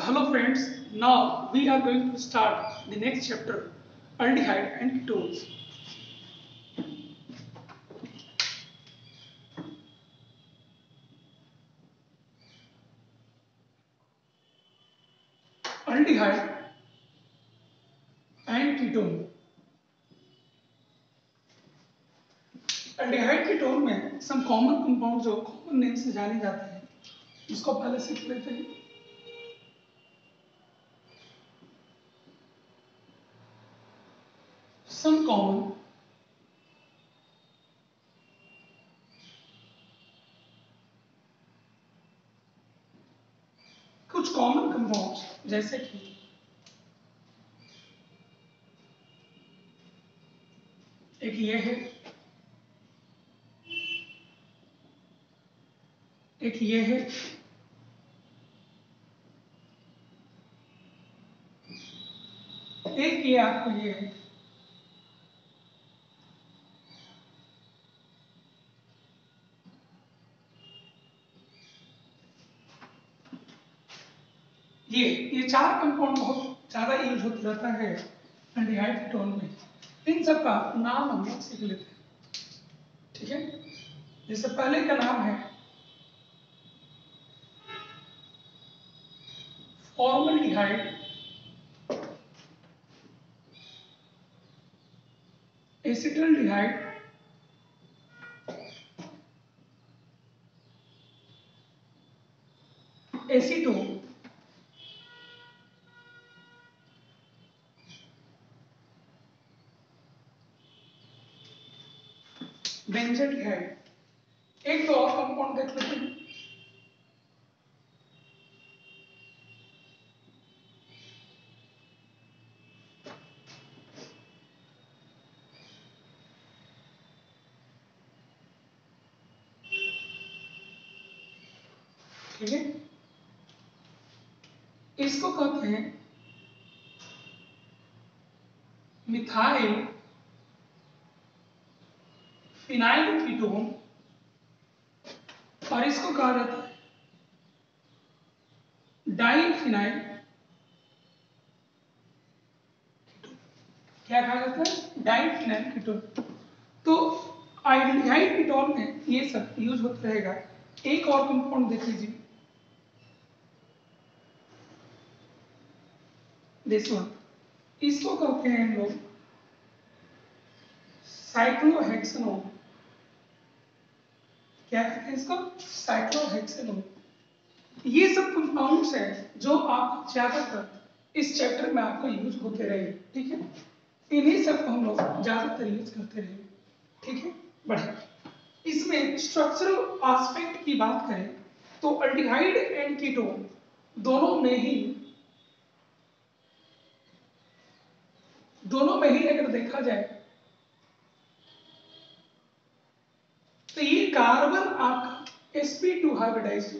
Hello friends, now we are going to start the next chapter, aldehyde and ketones. Aldehyde and ketone. aldehyde ketone में some common compounds जो common name से जाने जाते हैं, इसको पहले सीख लेते हैं. Some common कुछ कॉमन कंपाउंड्स जैसे कि एक ये है, एक ये है, एक ये आपको ये है, ये चार कंपाउंड बहुत ज्यादा यूज होता रहता है एल्डिहाइड कीटोन में. इन सब का नाम हम लोग सीख लेते हैं. ठीक है, जैसे पहले का नाम है फॉर्मल्डिहाइड, एसिटल्डिहाइड, एसीटोन, बेंजोडिहाइड. एक दो और कंपाउंड देख लेते हैं. ठीक है, इसको कहते हैं मिथाइल फिनाइल कीटोन और इसको कहा जाता है डाइफिनाइल. क्या कहा जाता है? Diphenyl ketone. तो एल्डिहाइड कीटोन में ये सब यूज होता रहेगा. एक और कंपाउंड देख लीजिए, दिस वन. इसको कहते हैं हम लोग साइक्लोहेक्सेनोन. क्या कहते हैं इसको? साइक्लोहेक्सेनोन. ये सब कंपाउंड्स हैं जो आप ज्यादातर इस चैप्टर में आपको यूज होते रहेंगे. ठीक है, इन्हीं सब को हम लोग ज्यादातर यूज करते रहेंगे. ठीक है, बढ़िया. इसमें स्ट्रक्चरल एस्पेक्ट की बात करें तो एल्डिहाइड एंड कीटोन दोनों में ही अगर देखा जाए तो ये कार्बन आपका sp2 हाइब्रिडाइज्ड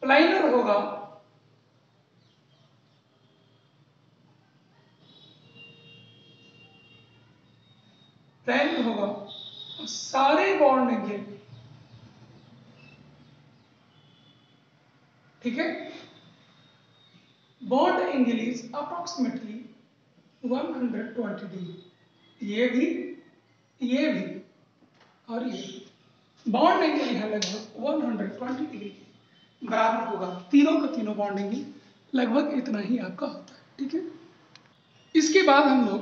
प्लाइनर होगा, प्राइमर होगा और सारे बॉन्ड एंगल. ठीक है, bond angle is approximately 120 degree. ये भी और ये भी बॉन्ड एंगल है लगभग 120 डिग्री के बराबर होगा. तीनों का तीनों बॉन्ड एंगल लगभग इतना ही आपका होता है. ठीक है, इसके बाद हम लोग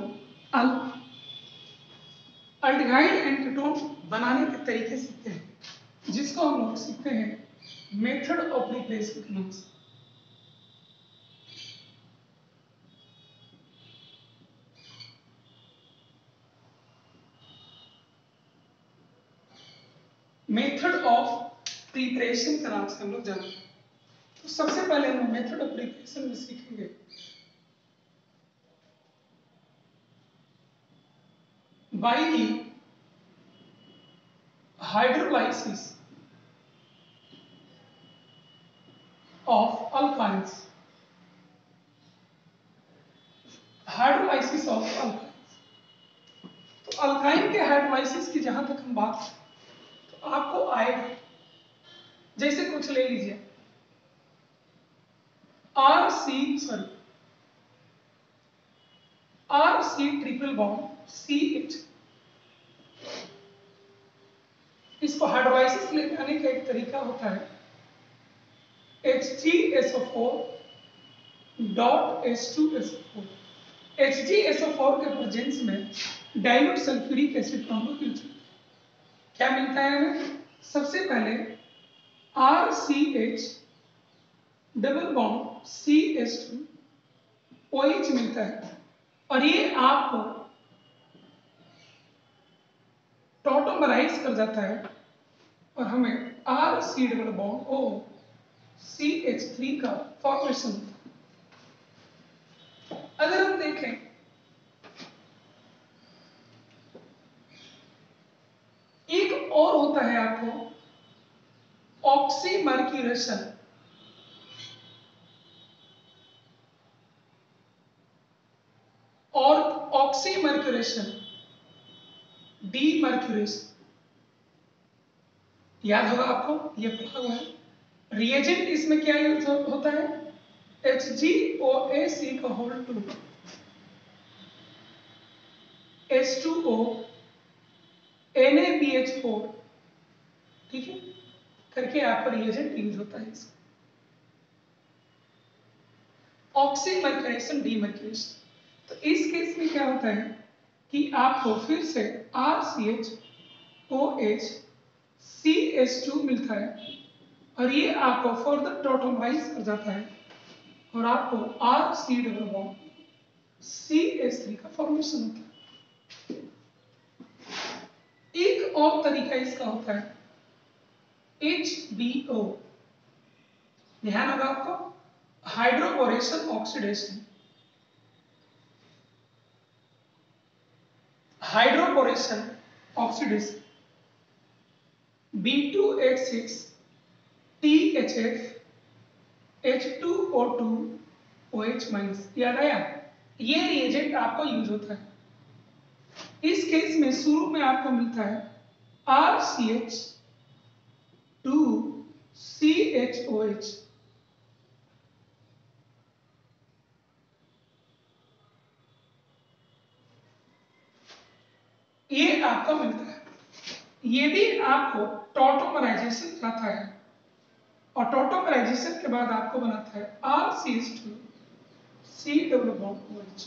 एल्डिहाइड एंड कीटोन बनाने के तरीके सीखते हैं, जिसको हम लोग सीखते हैं मेथड ऑफ प्रिपरेशन के नाम से. मेथड ऑफ प्रिपरेशन के नाम से हम लोग जानते हैं. तो सबसे पहले हम मेथड ऑफ प्रिपरेशन में सीखेंगे by the hydrolysis of alkynes. Hydrolysis of alkynes. तो अल्काइन के हाइड्रोलाइसिस की जहां तक हम बात तो आपको आएगा, जैसे कुछ ले लीजिए R C triple bond C H. इसको हाइड्रोलाइसिस लेके आने का एक तरीका होता है HgSO4 HgSO4 के प्रेजेंस में डाइल्यूट सल्फ्यूरिक एसिड का हम लोग यूज करते हैं। क्या मिलता है हमें? सबसे पहले RCH double bond CH2 OH मिलता है और ये आपको टॉटोमराइज कर जाता है और हमें RC double bond O CH3 का फॉर्मेशन होता है। अगर हम देखें एक और होता है आपको ऑक्सीमर्क्यूरेशन। और ऑक्सीमर्क्यूरेशन डीमर्क्यूरेशन याद होगा आपको, ये पढ़ा हुआ है। रिएजेंट इसमें क्या यूज होता है? HgOAc का होल 2 H2O NaBH4, ठीक है, करके आपका रिएजेंट यूज होता है इसका। Oxymercuration demercuration. तो इस केस में क्या होता है कि आपको फिर से RCH OH CH2 मिलता है और ये आपको फर्दर टॉटोमराइज कर जाता है और आपको RC डबल बॉन्ड CH3 का फॉर्मेशन होता है। एक और तरीका इसका होता है HBO, ध्यान होगा आपको, hydroboration oxidation. Hydroboration oxidation B2H6 THF H2O2 OH minus. याद आया? ये रिएजेंट आपका यूज होता है। इस केस में शुरू में आपको मिलता है RCH 2 CHOH। ये आपका मिलता है। ये भी आपको टॉटोमराइजेशन जाता है और टॉटोमराइजेशन के बाद आपको बनाता है RCH2 C double bond OH।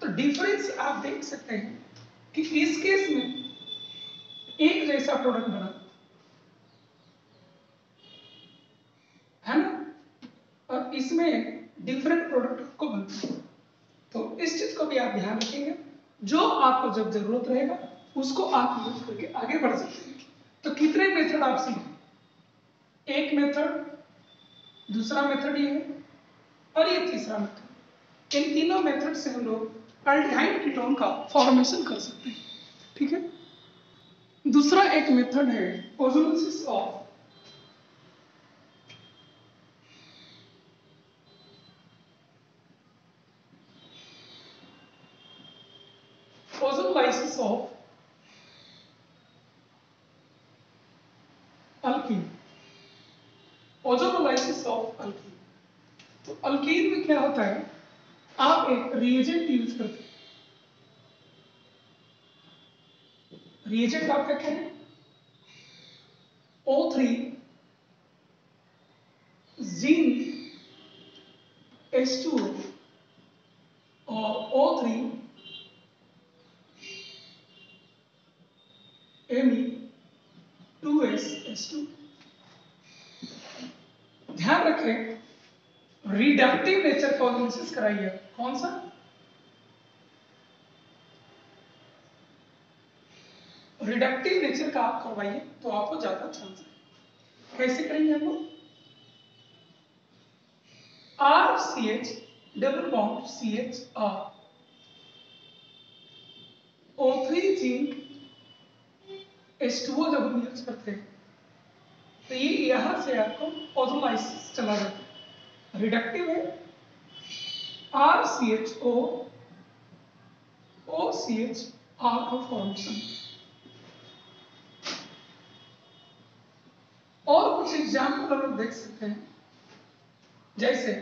तो डिफरेंस आप देख सकते हैं कि इस केस में एक जैसा प्रोडक्ट बना है ना, और इसमें डिफरेंट प्रोडक्ट को बनता है। तो इस चीज को भी आप ध्यान रखेंगे, जो आपको जब जरूरत रहेगा उसको आप यूज करके आगे बढ़ सकते हैं। तो कितने मेथड आप सीखें? एक मेथड, दूसरा मेथड ये है और ये तीसरा मेथड। इन तीनों मेथड से हम लोग अल्डिहाइड कीटोन का फॉर्मेशन कर सकते हैं, ठीक है। दूसरा एक मेथड है ozonolysis of alkene. Ozonolysis of alkene. तो अल्कीन में क्या होता है, आप एक रिएजेंट यूज करते हैं। रिएजेंट आपका क्या है? O3 जिंक H2O और O3 Me2S H2। ध्यान रखें, रिडक्टिव नेचर का ओजोलिसिस कराइए। कौन सा? रिडक्टिव नेचर का आप करवाइए तो आपको ज्यादा चांस है। कैसे करेंगे हम लोग? RCH double bond CHR O3 zinc H2O जब हम यूज करते हैं तो ये यहां से आपको ओजोलाइसिस चला जाता है। रिडक्टिव है RCHO OCHR का फॉर्मेशन। और कुछ एग्जाम्पल हम लोग देख सकते हैं, जैसे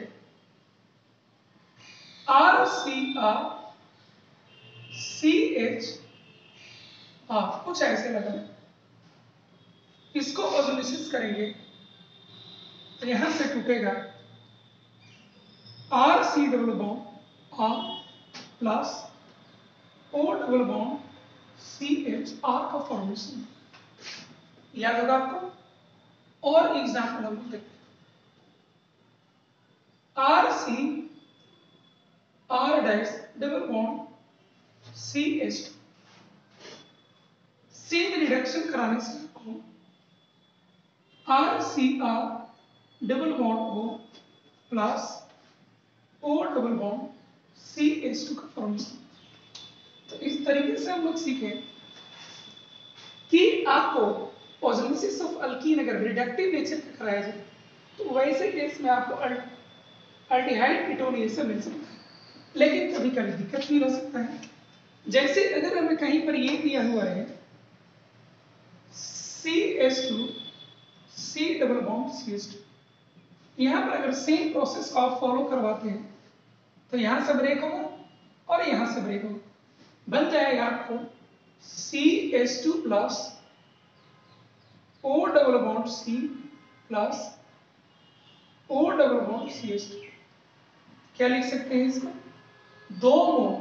RCr CH कुछ ऐसे लगा। इसको ऑक्सीडेशन करेंगे तो यहां से टूटेगा RC double bond R plus O double bond CH R का फॉर्मेशन याद होगा आपको। और एग्जाम्पल हम देखते हैं। RC R dash double bond CH C में रिडक्शन कराने से आपको RCr double bond O plus O double bond CH2 का फॉर्मेशन। तो इस तरीके से हम लोग सीखें कि आपको ऑस्मोसिस ऑफ अल्कीन अगर रिडक्टिव नेचर का कराया जाए तो वैसे केस में आपको अल्डिहाइड कीटोन ये सब मिल सकता है। लेकिन कभी कभी दिक्कत भी हो सकता है। जैसे अगर हमें कहीं पर ये दिया हुआ है CH2 C double bond CH2, यहां पर अगर सेम प्रोसेस को आप फॉलो करवाते हैं तो यहां से ब्रेक होगा और यहां से ब्रेक होगा, बन जाएगा आपको CH2 plus O double bond C plus O double bond CH2। क्या लिख सकते हैं इसको? 2 मोल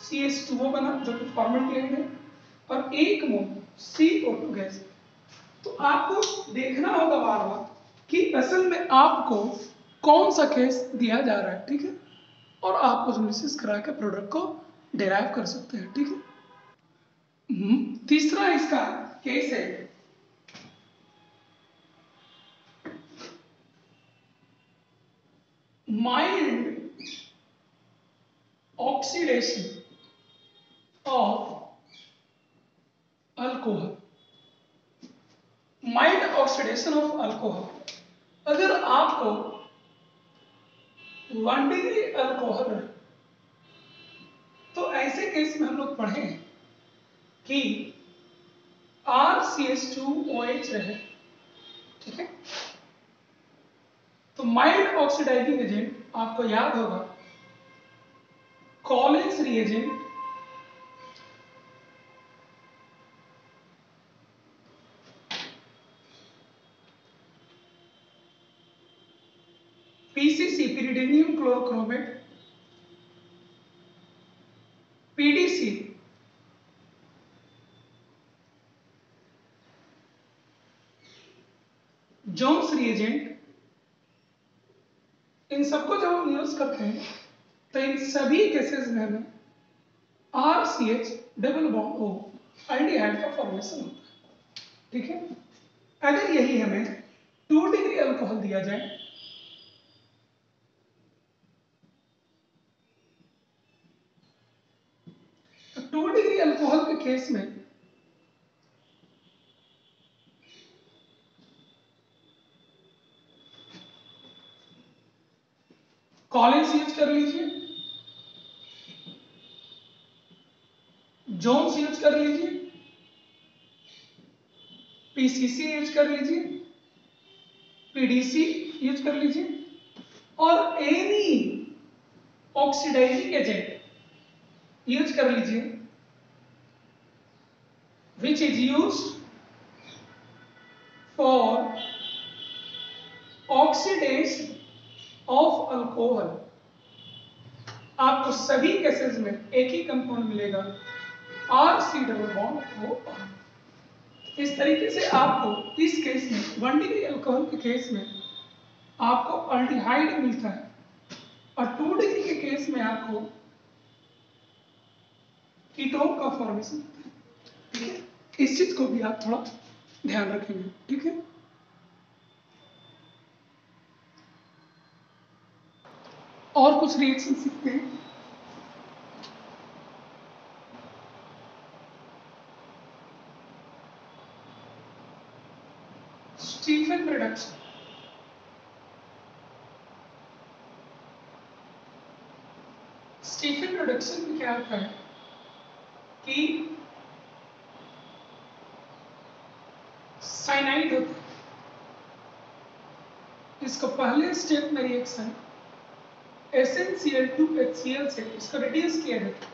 CH2O बना जो कि फॉर्मेल्डिहाइड है और 1 मोल CO2 गैस। तो आपको देखना होगा बार बार कि असल में आपको कौन सा केस दिया जा रहा है, ठीक है, और आप ऑस्मोसिस करा के प्रोडक्ट को डिराइव कर सकते हैं, ठीक है। तीसरा इसका केस है mild oxidation of alcohol. Mild oxidation of alcohol, अगर आपको 1 डिग्री अल्कोहल है तो ऐसे केस में हम लोग पढ़े कि RCH2OH रहे, ठीक है। तो माइल्ड ऑक्सीडाइजिंग एजेंट आपको याद होगा Collins reagent, PCC pyridinium chlorochromate, PDC Jones reagent. इन सबको जब हम यूज करते हैं तो इन सभी केसेस में हमें RCH double bond O aldehyde का फॉर्मेशन होता है, ठीक है। अगर यही हमें 2 डिग्री अल्कोहल दिया जाए तो 2 डिग्री अल्कोहल के केस में कॉलिन्स यूज कर लीजिए, जोन्स यूज कर लीजिए, PCC यूज कर लीजिए, PDC यूज कर लीजिए और एनी ऑक्सीडाइजिंग एजेंट यूज कर लीजिए which is used for oxidation of alcohol। आपको सभी केसेस में एक ही कंपाउंड मिलेगा RC डबल बॉन्ड O। इस तरीके से आपको इस केस में 1 डिग्री अल्कोहल के केस में आपको अल्डिहाइड मिलता है और 2 डिग्री के केस में आपको कीटोन का फॉर्मेशन होता है, ठीक है। इस चीज को भी आप थोड़ा ध्यान रखेंगे, ठीक है। और कुछ रिएक्शन सीखते हैं। स्टीफन रिडक्शन, स्टीफन रिडक्शन में क्या होता है कि साइनाइड होता है, इसको पहले स्टेप में रिएक्शन SnCl2HCl से इसको रिड्यूस किया जाता है,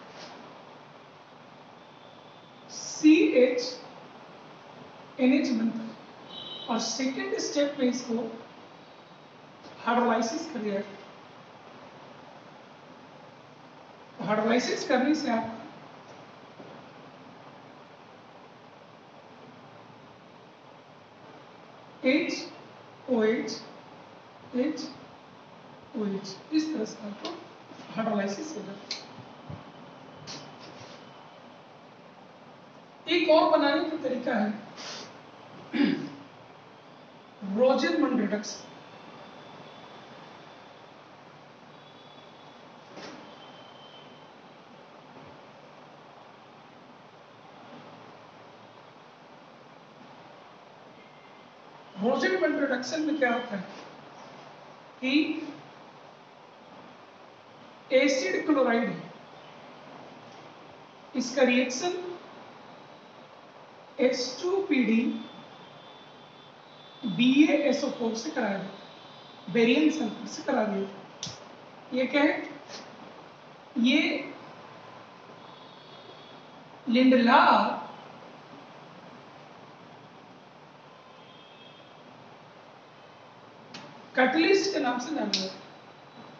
CHNH बनता है, और सेकेंड स्टेप में इसको हाइड्रोलाइसिस कर दिया जाता है। हाइड्रोलाइसिस करने से आप HOH इस तरह से आपको हाइड्रोलाइसिस हो जाता है। एक और बनाने का तरीका है रोजेनमन रिडक्शन। रोजेनमन रिडक्शन में क्या होता है कि एसिड क्लोराइड है, इसका रिएक्शन H2PD BaSO4 से कराया जाता है, बेरियम सल्फर से करा दिया जाता है। ये क्या है? ये लिंडलार कैटलिस्ट के नाम से जाना जाता है।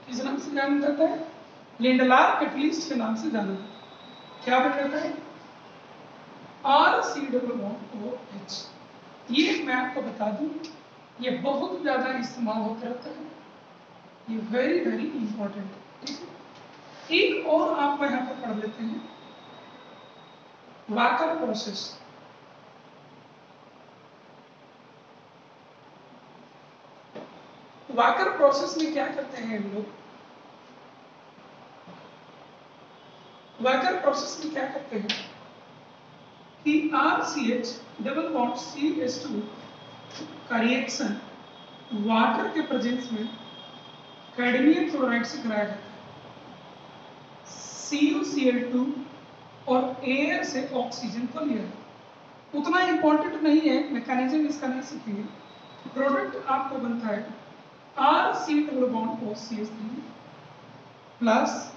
किस नाम से जाना जाता है? लिंडलार कैटलिस्ट के नाम से जाना जाता है। क्या बन जाता है? RC≡OH। ये मैं आपको बता दूं, ये बहुत ज्यादा इस्तेमाल होता रहता है, ये वेरी वेरी इंपॉर्टेंट है। ठीक है, एक और आप यहाँ पर पढ़ लेते हैं, वाकर प्रोसेस। वाकर प्रोसेस में क्या करते हैं हम लोग? वाकर प्रोसेस में क्या करते हैं कि RCH डबल बॉन्ड CH2 का रिएक्शन वाटर के प्रेजेंस में कैडमियम क्लोराइड से कराया जाता है। CuCl2 और एयर से ऑक्सीजन को लिया जाता है। उतना इंपॉर्टेंट नहीं है, मैकेनिज्म इसका नहीं सीखेंगे। प्रोडक्ट आपको बनता है RC double bond OCH3 plus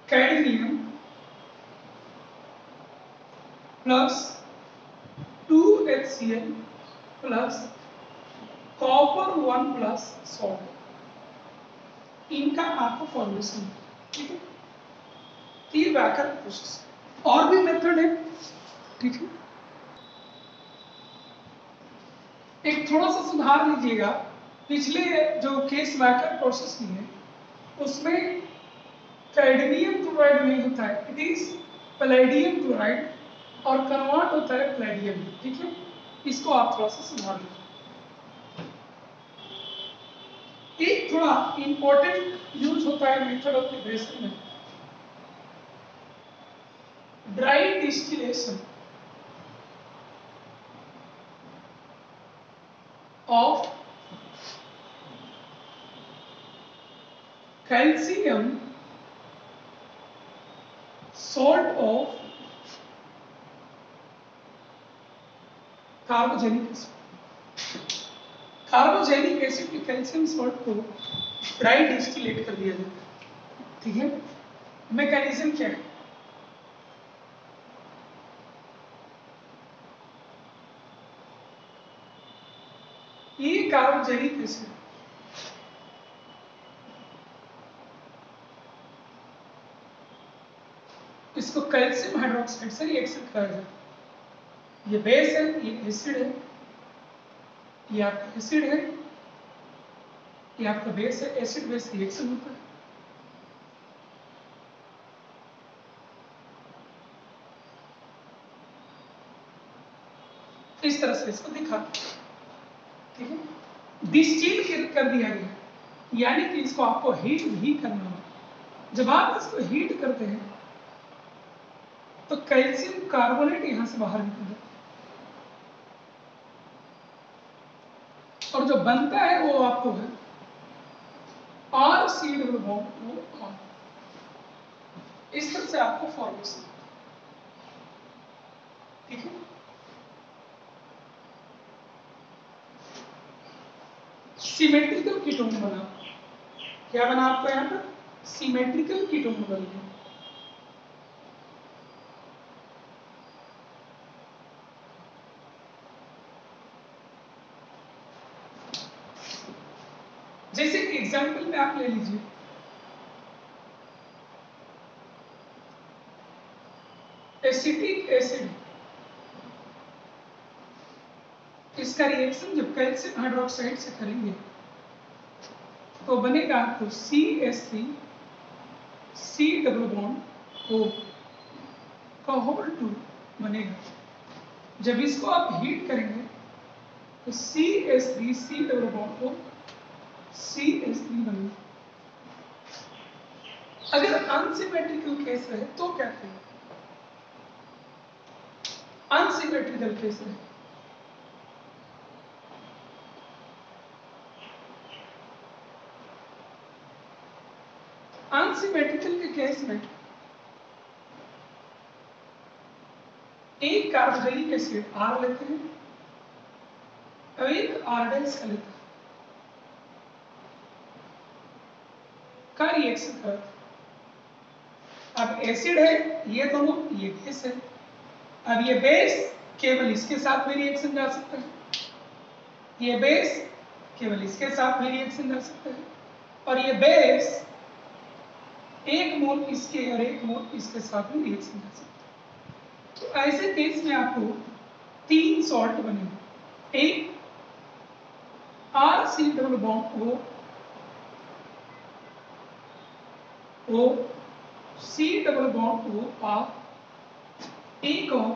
cadmium plus 2HCl plus copper 1 plus salt, इनका आपको फॉर्मेशन। ठीक है, तो ये वाकर प्रोसेस। और भी मेथड है। ठीक है, एक थोड़ा सा सुधार लीजिएगा, पिछले जो केस वाकर प्रोसेस की है उसमें कैडमियम क्लोराइड नहीं होता है, इट इज पैलेडियम क्लोराइड, और कन्वर्ट होता है पैलेडियम। ठीक है, इसको आप थोड़ा सा सुधार लीजिए। एक थोड़ा इंपॉर्टेंट यूज होता है मेथड ऑफ प्रिपरेशन में, dry distillation of calcium salt of कार्बोजेनिक एसिड। कार्बोजेनिक एसिड के कैल्शियम सॉल्ट को ड्राई डिस्टिलेट कर दिया जाता है। ठीक है, मैकेनिज्म क्या है? ये कार्बोजेनिक एसिड इसको कैल्शियम हाइड्रोक्साइड से रिएक्शन कराया जाता है। ये बेस है, ये एसिड है, ये आपका एसिड है, ये आपका बेस है, एसिड बेस रिएक्शन होता है। इस तरह से इसको दिखा। ठीक है, डिस्टिल कर दिया गया, यानी कि इसको आपको हीट भी करना होगा। जब आप इसको हीट करते हैं तो कैल्शियम कार्बोनेट यहां से बाहर निकल जाता है, और जो बनता है वो आपको है RC डबल बॉन्ड OR। इस तरह से आपको फॉर्मेशन। ठीक है, सिमेट्रिकल कीटोन बना, क्या बना आपको यहाँ पर? सिमेट्रिकल कीटोन बन गया। जैसे एग्जाम्पल में आप ले लीजिए, एसिटिक एसिड, इसका रिएक्शन जब कैल्शियम हाइड्रोक्साइड से करेंगे तो बनेगा आपको CH3 C double bond O का होल 2 बनेगा। जब इसको आप हीट करेंगे तो CH3 C double bond O CH3 बनेगा। अगर अनसिमेट्रिकल केस रहे तो क्या करेंगे? अनसिमेट्रिकल केस रहे अनसिमेट्रिकल के केस में एक कार्बोक्सिलिक एसिड R लेते हैं और एक आरडेल्स का लेते हैं, का रिएक्शन करते हैं। अब एसिड है ये दोनों, ये बेस है। अब ये बेस केवल इसके साथ में रिएक्शन जा सकता है, ये बेस केवल इसके साथ में रिएक्शन जा सकता है, और ये बेस एक मोल इसके और एक मोल इसके साथ में रिएक्शन जा सकता है। तो ऐसे केस में आपको 3 सॉल्ट बनेंगे, एक RC double bond O C double bond O R, एक और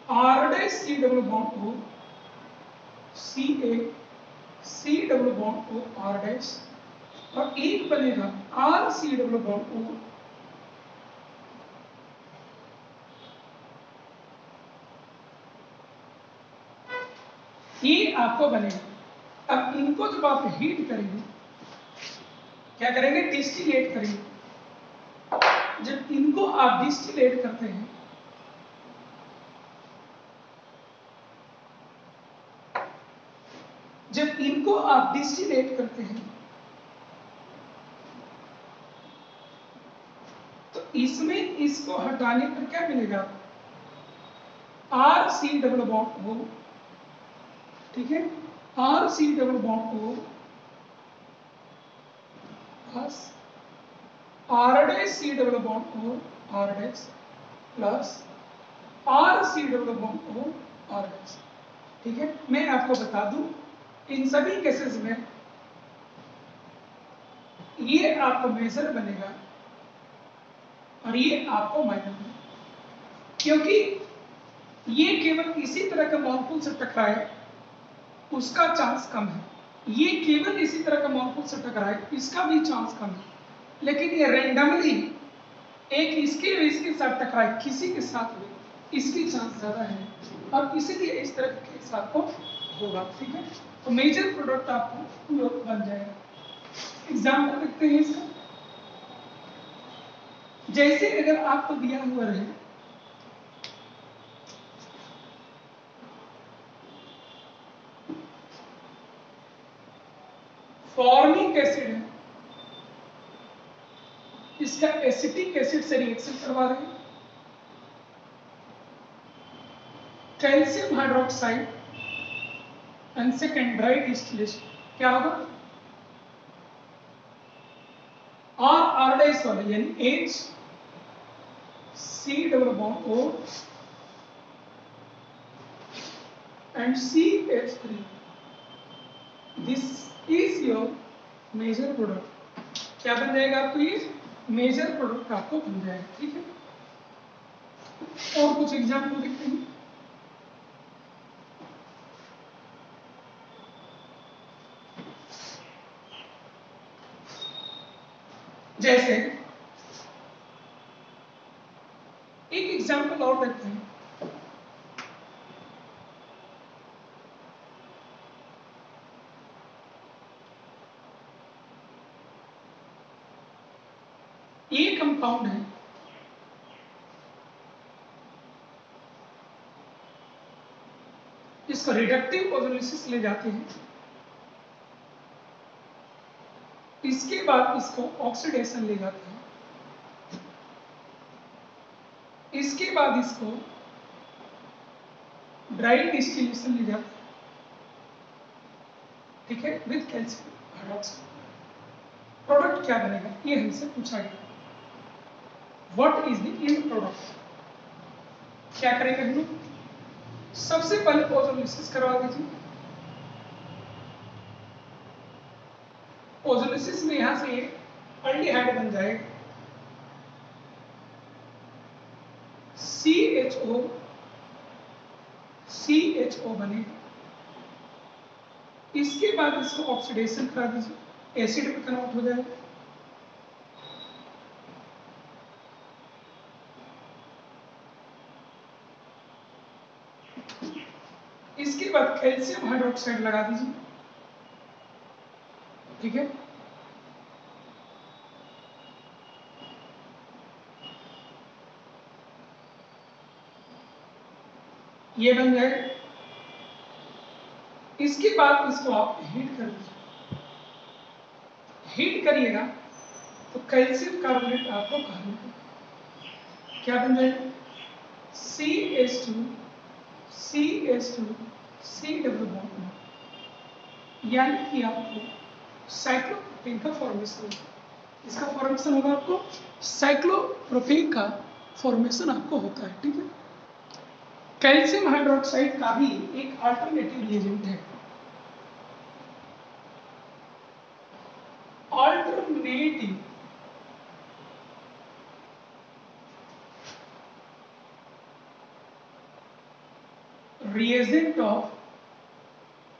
R C double bond O CA C double bond O R dash, और एक बनेगा RC डबल बॉन्ड O ये आपको बनेगा। अब इनको जब आप हीट करेंगे, क्या करेंगे? डिस्टिलेट करेंगे। जब इनको आप डिस्टिलेट करते हैं तो इसमें इसको हटाने पर क्या मिलेगा? RC डबल बॉन्ड O, ठीक है, RC double bond O plus R dash C double bond O R dash plus RC double bond O R dash. ठीक है, मैं आपको बता दूं इन सभी केसेस में ये आपको मेजर बनेगा और ये आपको माइनर बनेगा, क्योंकि ये केवल इसी तरह का मॉलिक्यूल से टकराए उसका चांस कम है, ये केवल इसी तरह का मॉलिक्यूल से टकराए इसका भी चांस कम है, लेकिन ये रैंडमली एक इसके साथ टकराए किसी के साथ भी इसकी चांस ज्यादा है, और इसीलिए इस तरह के केस आपको होगा। ठीक है, तो मेजर प्रोडक्ट आपको बन जाएगा। एग्जाम्पल देखते हैं इसका। जैसे अगर आपको दिया हुआ रहे फॉर्मिक एसिड है, इसका एसिटिक एसिड से रिएक्शन करवा रहे हैं, calcium hydroxide and second dry distillation, क्या होगा? R डैश वाले यानी H C double bond O and CH3, this is your major product. क्या बन जाएगा आपको? ये मेजर प्रोडक्ट आपको बन जाएगा। ठीक है, और कुछ एग्जाम्पल देखते हैं। जैसे एक एग्जाम्पल और देखते हैं। ये कंपाउंड है, इसको रिडक्टिव ऑक्सीडेशन ले जाते हैं, इसके बाद इसको ऑक्सीडेशन ले जाते हैं, इसके बाद इसको ड्राई डिस्टिलेशन ले जाते हैं, ठीक है, विद कैल्शियम हाइड्रोक्साइड। प्रोडक्ट क्या बनेगा ये हमसे पूछा गया। What is the end product? क्या करेंगे हम लोग? सबसे पहले ओजोलिसिस करवा दीजिए। ओजोलिसिस में यहां से अल्डिहाइड बन जाएगा CHO बनेगा। इसके बाद इसको ऑक्सीडेशन करा दीजिए, एसिड में कन्वर्ट हो जाएगा। इसके बाद कैल्शियम हाइड्रोक्साइड लगा दीजिए, ठीक है। ये बन जाएगा। इसके बाद इसको आप हीट कर दीजिए। हीट करिएगा तो कैल्शियम कार्बोनेट आपको कहना है क्या बन जाएगा? CH2 C डबल बॉन्ड, यानी कि आपको साइक्लोप्रोपेन का फॉर्मेशन होगा। इसका फॉर्मेशन होगा आपको साइक्लोप्रोपेन का फॉर्मेशन आपको होता है, ठीक है। कैल्शियम हाइड्रोक्साइड का भी एक अल्टरनेटिव रिएजेंट है। Alternative reagent of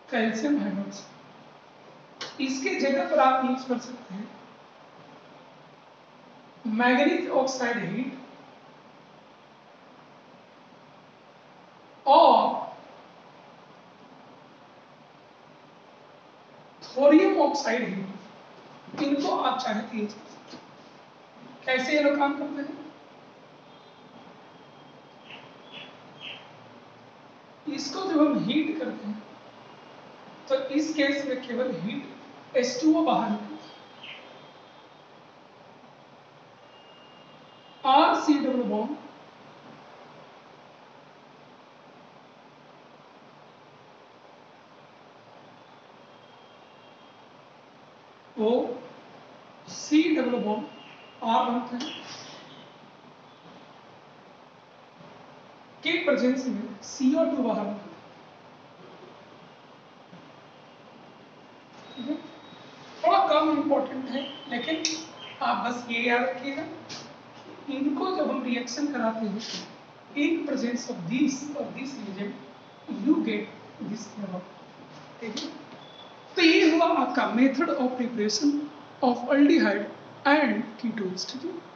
calcium hydroxide, इसके जगह पर आप यूज कर सकते हैं मैंगनीज ऑक्साइड हीट और थोरियम ऑक्साइड हीट। इनको आप चाहे तो यूज कर सकते हैं। कैसे ये लोग काम करते हैं? इसको जब हम हीट करते हैं तो इस केस में केवल हीट H2O बाहर निकलता है। RC double bond O C double bond R बनता है के प्रेजेंस में CO2 बाहर निकलता है। थोड़ा कम इंपॉर्टेंट है, लेकिन आप बस ये याद रखिएगा, इनको जब हम रिएक्शन कराते हैं इन प्रेजेंस ऑफ दिस और this reagent you get this product, ठीक है। तो ये हुआ आपका method of preparation of aldehyde and ketones, ठीक है।